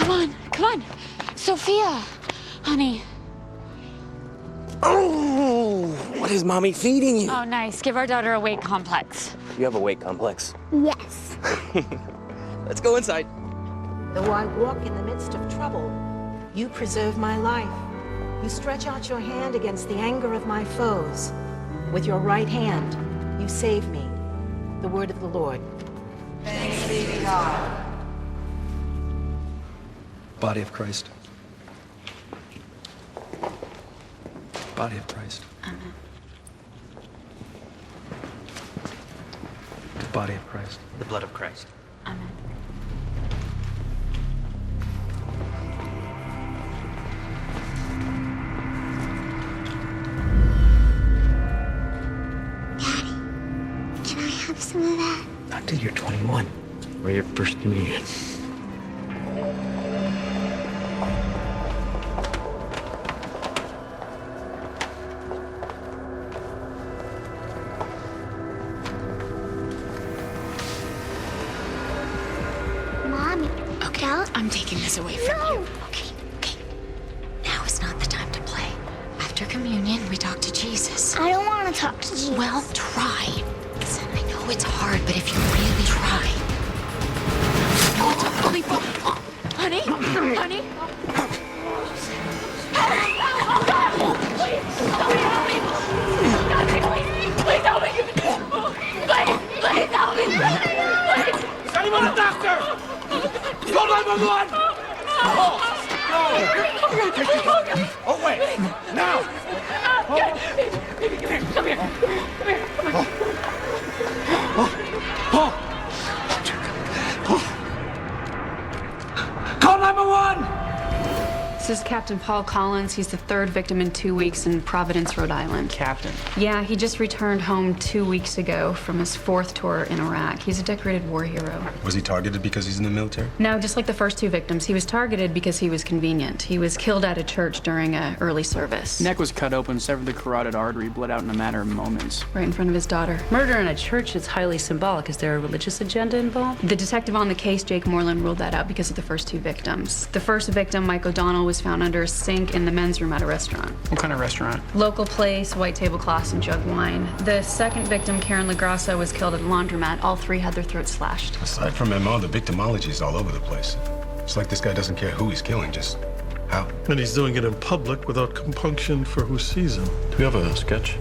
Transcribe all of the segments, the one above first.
Come on. Sophia, honey. Oh, what is mommy feeding you? Oh, nice. Give our daughter a weight complex. You have a weight complex. Yes. Let's go inside. Though I walk in the midst of trouble, you preserve my life. You stretch out your hand against the anger of my foes. With your right hand, you save me. The word of the Lord. Thanks be to God. Body of Christ. Body of Christ. Amen. The body of Christ. The blood of Christ. Amen. Daddy, can I have some of that? Not till you're 21. Or your first communion. Mommy, Okay, I'm taking this away from you. Okay. Now is not the time to play. After communion, we talk to Jesus. I don't want to talk to Jesus. Well, try. Listen, I know it's hard, but if you really try. Oh, it's a really fun. Honey? Honey? Please help me! Please help me! Is anyone a doctor? Call 911! Oh, wait! Now! Come here! Call 911! This is Captain Paul Collins. He's the third victim in 2 weeks in Providence, Rhode Island. Captain. Yeah, he just returned home 2 weeks ago from his 4th tour in Iraq. He's a decorated war hero. Was he targeted because he's in the military? No, just like the first 2 victims, he was targeted because he was convenient. He was killed at a church during an early service. Neck was cut open, severed the carotid artery, bled out in a matter of moments. Right in front of his daughter. Murder in a church is highly symbolic. Is there a religious agenda involved? The detective on the case, Jake Moreland, ruled that out because of the first 2 victims. The first victim, Mike O'Donnell, was found under a sink in the men's room at a restaurant. What kind of restaurant? Local place, white tablecloths, and jug wine. The second victim, Karen LaGrassa, was killed at a laundromat. All 3 had their throats slashed. Aside from MO, the victimology is all over the place. It's like this guy doesn't care who he's killing, just how. And he's doing it in public without compunction for who sees him. Do we have a sketch?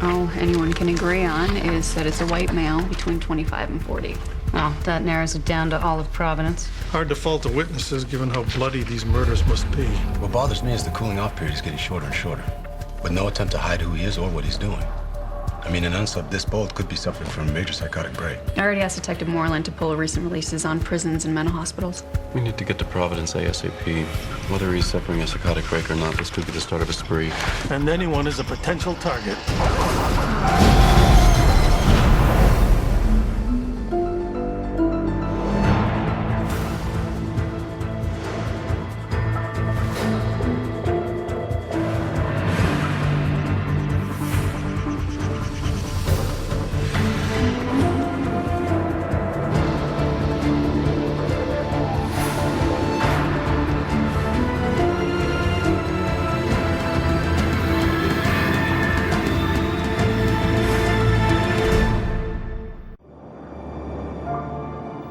All anyone can agree on is that it's a white male between 25 and 40. Well, that narrows it down to all of Providence. Hard to fault the witnesses given how bloody these murders must be. What bothers me is the cooling off period is getting shorter and shorter, with no attempt to hide who he is or what he's doing. I mean, an unsub this bold could be suffering from a major psychotic break. I already asked Detective Moreland to pull recent releases on prisons and mental hospitals. We need to get to Providence ASAP. Whether he's suffering a psychotic break or not, this could be the start of a spree. And anyone is a potential target.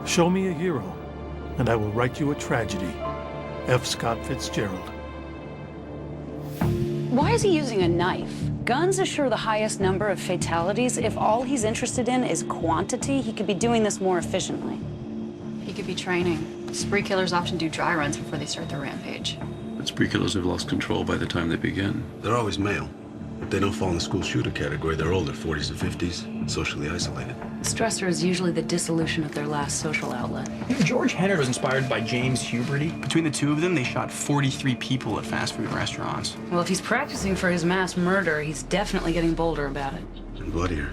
Show me a hero, and I will write you a tragedy. F. Scott Fitzgerald. Why is he using a knife? Guns assure the highest number of fatalities. If all he's interested in is quantity, he could be doing this more efficiently. He could be training. Spree killers often do dry runs before they start their rampage. But spree killers have lost control by the time they begin. They're always male. If they don't fall in the school shooter category, they're older, 40s or 50s, socially isolated. The stressor is usually the dissolution of their last social outlet. George Henry was inspired by James Huberty. Between the 2 of them, they shot 43 people at fast food restaurants. Well, if he's practicing for his mass murder, he's definitely getting bolder about it. And bloodier.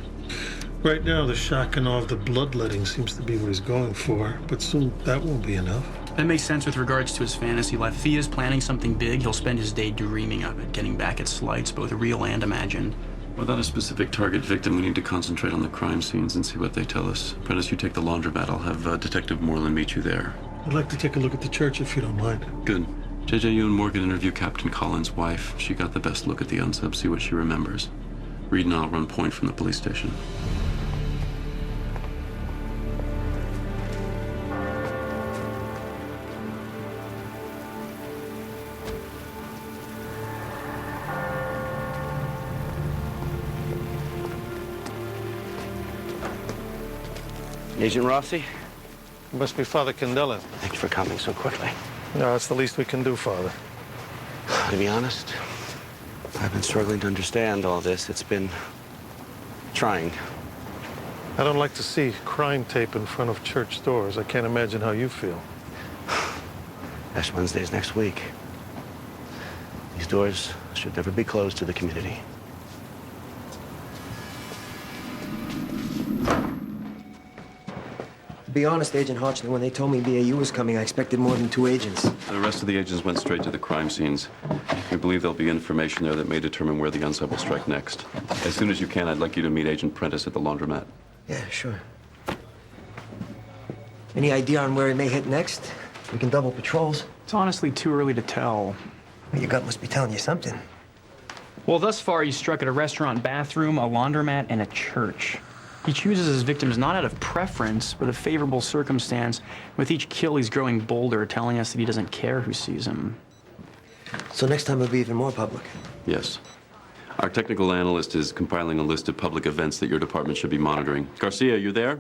Right now, the shock and awe of the bloodletting seems to be what he's going for, but soon that won't be enough. That makes sense with regards to his fantasy life. If he is planning something big, he'll spend his day dreaming of it, getting back at slights, both real and imagined. Without a specific target victim, we need to concentrate on the crime scenes and see what they tell us. Prentice, you take the laundromat. I'll have Detective Moreland meet you there. I'd like to take a look at the church if you don't mind. Good. JJ, you and Morgan interview Captain Collins' wife. She got the best look at the unsub, see what she remembers. Reed and I'll run point from the police station. Agent Rossi? It must be Father Candela. Thanks for coming so quickly. No, that's the least we can do, Father. To be honest, I've been struggling to understand all this. It's been trying. I don't like to see crime tape in front of church doors. I can't imagine how you feel. Ash Wednesday's next week. These doors should never be closed to the community. To be honest, Agent Hodgson, when they told me BAU was coming, I expected more than 2 agents. The rest of the agents went straight to the crime scenes. We believe there'll be information there that may determine where the unsub will strike next. As soon as you can, I'd like you to meet Agent Prentice at the laundromat. Yeah, sure. Any idea on where he may hit next? We can double patrols. It's honestly too early to tell. Well, your gut must be telling you something. Well, thus far, he's struck at a restaurant bathroom, a laundromat, and a church. He chooses his victims not out of preference, but a favorable circumstance. With each kill, he's growing bolder, telling us that he doesn't care who sees him. So next time it'll be even more public. Yes. Our technical analyst is compiling a list of public events that your department should be monitoring. Garcia, you there?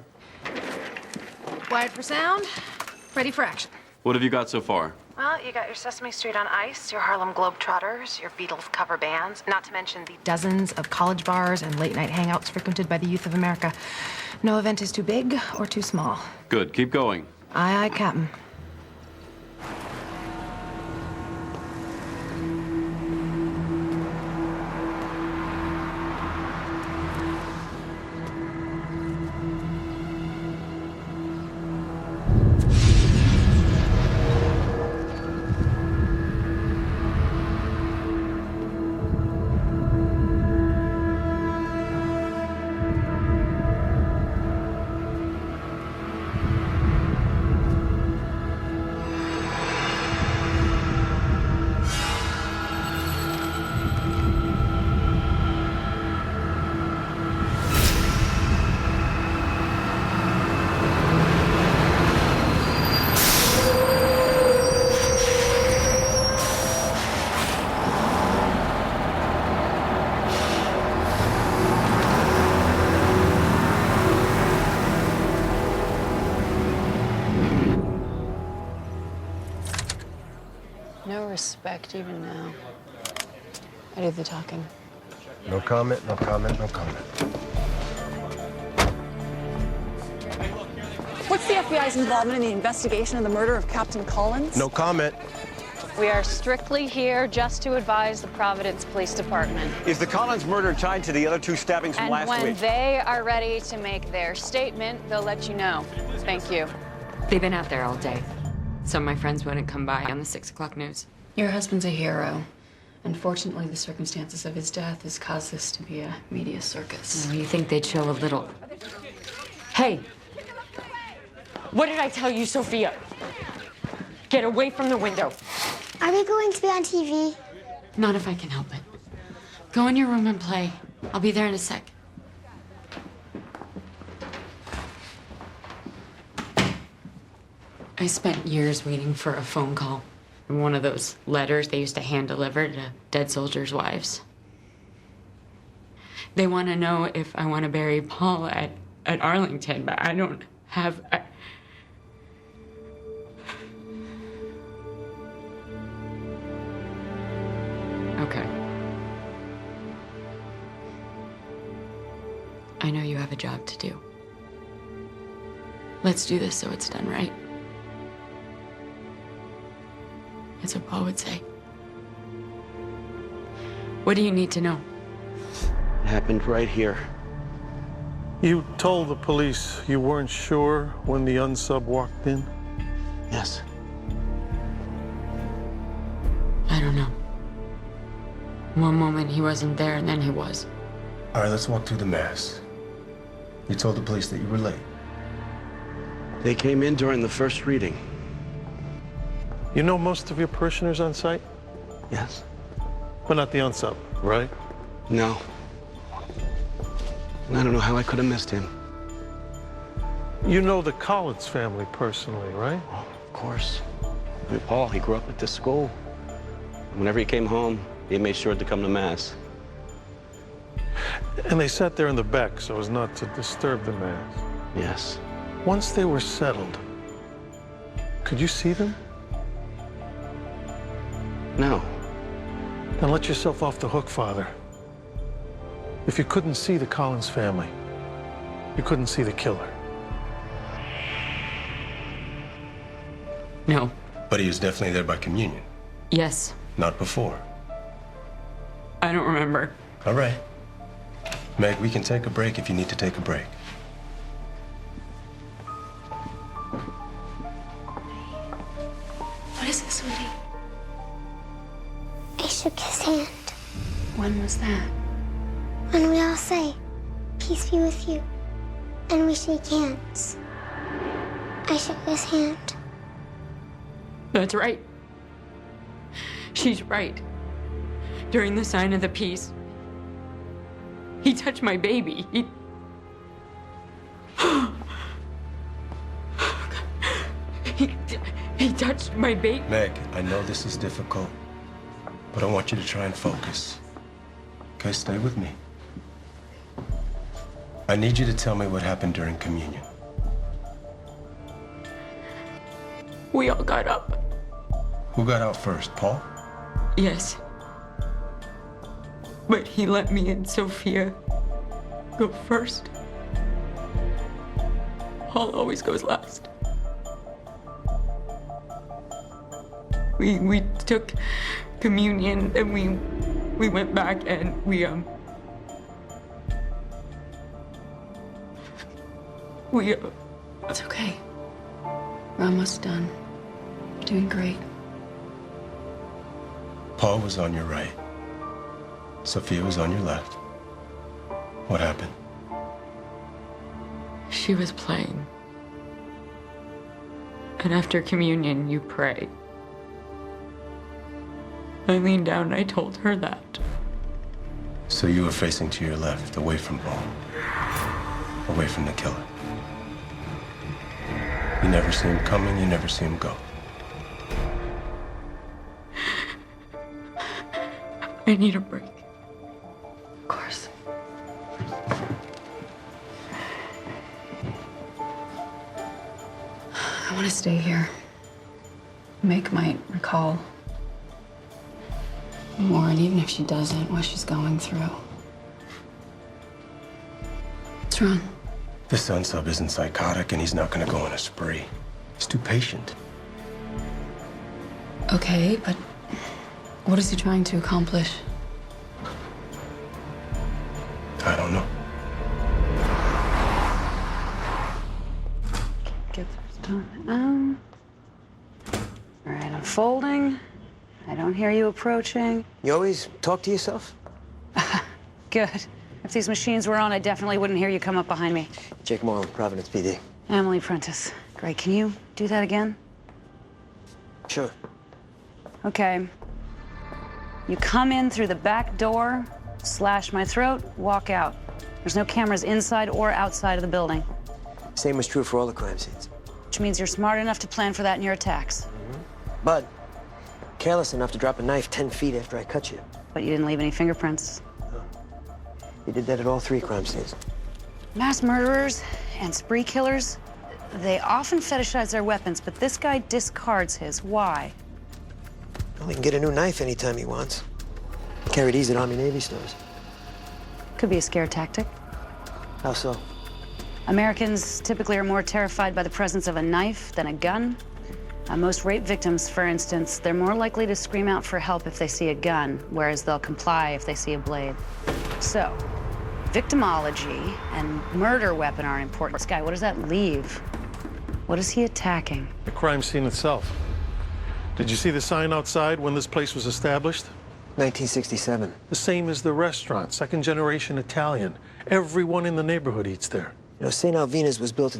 Quiet for sound, ready for action. What have you got so far? Well, you got your Sesame Street on Ice, your Harlem Globetrotters, your Beatles cover bands, not to mention the dozens of college bars and late-night hangouts frequented by the youth of America. No event is too big or too small. Good. Keep going. Aye, aye, Captain. No respect even now. I do the talking. No comment, no comment, no comment. What's the FBI's involvement in the investigation of the murder of Captain Collins? No comment. We are strictly here just to advise the Providence Police Department. Is the Collins murder tied to the other 2 stabbings from last week? And when they are ready to make their statement, they'll let you know. Thank you. They've been out there all day. So my friends wouldn't come by on the 6 o'clock news. Your husband's a hero. Unfortunately, the circumstances of his death has caused this to be a media circus. Oh, you think they'd chill a little? Hey! What did I tell you, Sophia? Get away from the window. Are we going to be on TV? Not if I can help it. Go in your room and play. I'll be there in a sec. I spent years waiting for a phone call. One of those letters they used to hand deliver to dead soldiers' wives. They want to know if I want to bury Paul at Arlington, but I don't have... Okay. I know you have a job to do. Let's do this so it's done right. That's what Paul would say. What do you need to know? It happened right here. You told the police you weren't sure when the unsub walked in? Yes. I don't know. One moment he wasn't there, and then he was. All right, let's walk through the mass. You told the police that you were late. They came in during the first reading. You know most of your parishioners on site? Yes. But not the unsub, right? No. And I don't know how I could have missed him. You know the Collins family personally, right? Oh, of course. I mean, Paul, he grew up at this school. Whenever he came home, he made sure to come to Mass. And they sat there in the back so as not to disturb the Mass. Yes. Once they were settled, could you see them? No. Then let yourself off the hook, Father. If you couldn't see the Collins family, you couldn't see the killer. No. But he was definitely there by communion. Yes. Not before. I don't remember. All right. Meg, we can take a break if you need to take a break. What is it, sweetie? I shook his hand. When was that? When we all say, peace be with you, and we shake hands. I shook his hand. That's right. She's right. During the sign of the peace, he touched my baby. He touched my baby. Meg, I know this is difficult, but I want you to try and focus. Okay, stay with me. I need you to tell me what happened during communion. We all got up. Who got out first, Paul? Yes. But he let me and Sophia go first. Paul always goes last. We took communion and we went back and we It's okay. We're almost done. You're doing great. Paul was on your right. Sophia was on your left. What happened? She was playing. And after communion, you pray. I leaned down and I told her that. So you were facing to your left, away from Paul. Away from the killer. You never see him coming, you never see him go. I need a break. Of course. I want to stay here. Meg might recall more, and even if she doesn't, what she's going through. What's wrong? This unsub isn't psychotic, and he's not gonna go on a spree. He's too patient. Okay, but what is he trying to accomplish? I don't know. Get this done. All right, I'm folding. I don't hear you approaching. You always talk to yourself? Good. If these machines were on, I definitely wouldn't hear you come up behind me. Jake Morrow, Providence PD. Emily Prentice. Great. Can you do that again? Sure. Okay. You come in through the back door, slash my throat, walk out. There's no cameras inside or outside of the building. Same was true for all the crime scenes. Which means you're smart enough to plan for that in your attacks. But careless enough to drop a knife 10 feet after I cut you. But you didn't leave any fingerprints. You did that at all 3 crime scenes. Mass murderers and spree killers, they often fetishize their weapons, but this guy discards his. Why? Well, he can get a new knife anytime he wants. Carry these at Army Navy stores. Could be a scare tactic. How so? Americans typically are more terrified by the presence of a knife than a gun. Most rape victims, for instance, they're more likely to scream out for help if they see a gun, whereas they'll comply if they see a blade. So, victimology and murder weapon are important. This guy, what does that leave? What is he attacking? The crime scene itself. Did you see the sign outside when this place was established? 1967. The same as the restaurant, second-generation Italian. Everyone in the neighborhood eats there. You know, St. Alvina's was built at the